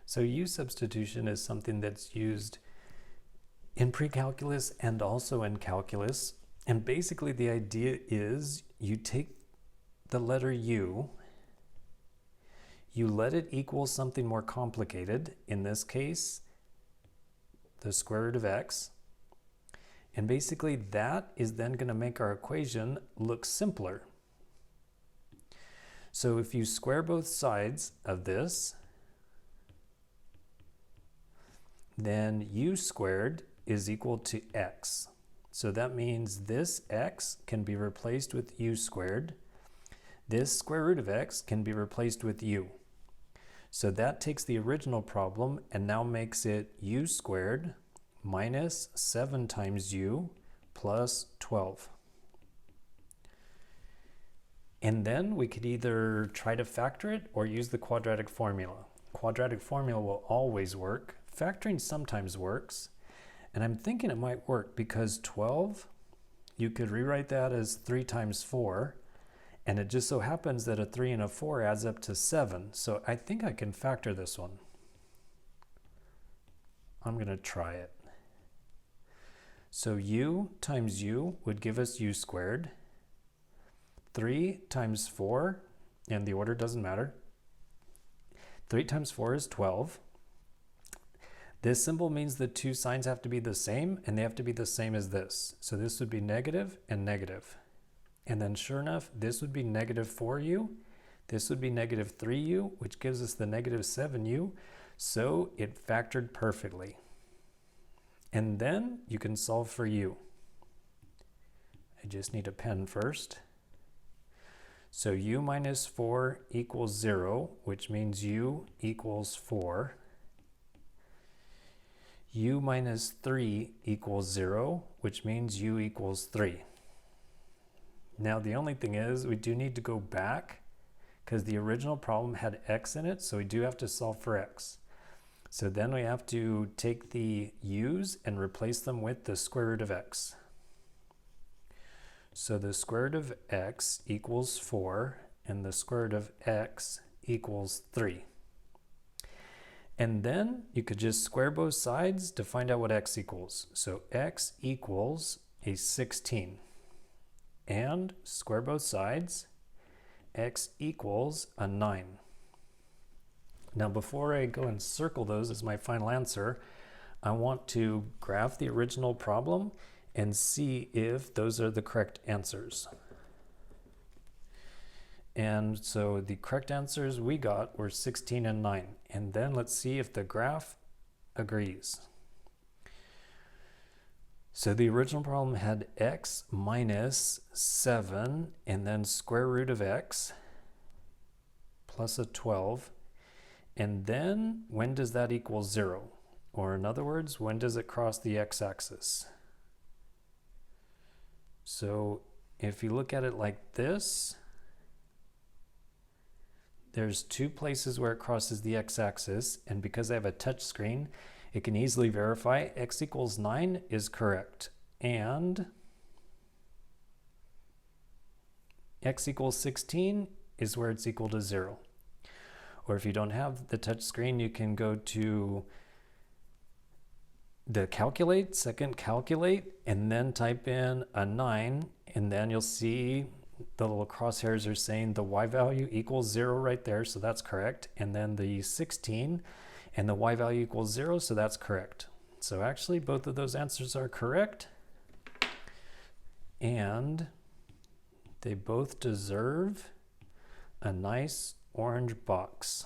So U substitution is something that's used in precalculus and also in calculus. And basically the idea is you take the letter U, you let it equal something more complicated, in this case, the square root of x. And basically that is then going to make our equation look simpler. So if you square both sides of this, then U squared is equal to x. So that means this x can be replaced with U squared. This square root of x can be replaced with U. So that takes the original problem and now makes it U squared minus 7 times U plus 12. And then we could either try to factor it or use the quadratic formula. Quadratic formula will always work. Factoring sometimes works. And I'm thinking it might work because 12, you could rewrite that as 3 times 4. And it just so happens that a 3 and a 4 adds up to 7. So I think I can factor this one. I'm going to try it. So U times U would give us U squared. 3 times 4, and the order doesn't matter. 3 times 4 is 12. This symbol means the two signs have to be the same, and they have to be the same as this. So this would be negative and negative. And then sure enough, this would be negative 4U. This would be negative 3U, which gives us the negative 7U. So it factored perfectly. And then you can solve for U. I just need a pen first. So U minus 4 equals 0, which means U equals 4. U minus 3 equals 0, which means U equals 3. Now the only thing is we do need to go back because the original problem had x in it, so we do have to solve for x. So then we have to take the u's and replace them with the square root of x. So the square root of x equals 4 and the square root of x equals 3. And then you could just square both sides to find out what x equals. So x equals a 16. And square both sides, x equals a 9. Now before I go and circle those as my final answer, I want to graph the original problem and see if those are the correct answers. And so the correct answers we got were 16 and 9. And then let's see if the graph agrees. So the original problem had x minus 7 and then square root of x plus a 12. And then when does that equal 0? Or in other words, when does it cross the x-axis? So if you look at it like this, there's two places where it crosses the x-axis, and because I have a touch screen, it can easily verify x equals 9 is correct, and x equals 16 is where it's equal to 0. Or if you don't have the touch screen, you can go to the second calculate, and then type in a 9, and then you'll see the little crosshairs are saying the y value equals 0 right there, so that's correct. And then the 16 and the y value equals 0, so that's correct. So actually both of those answers are correct, and they both deserve a nice orange box.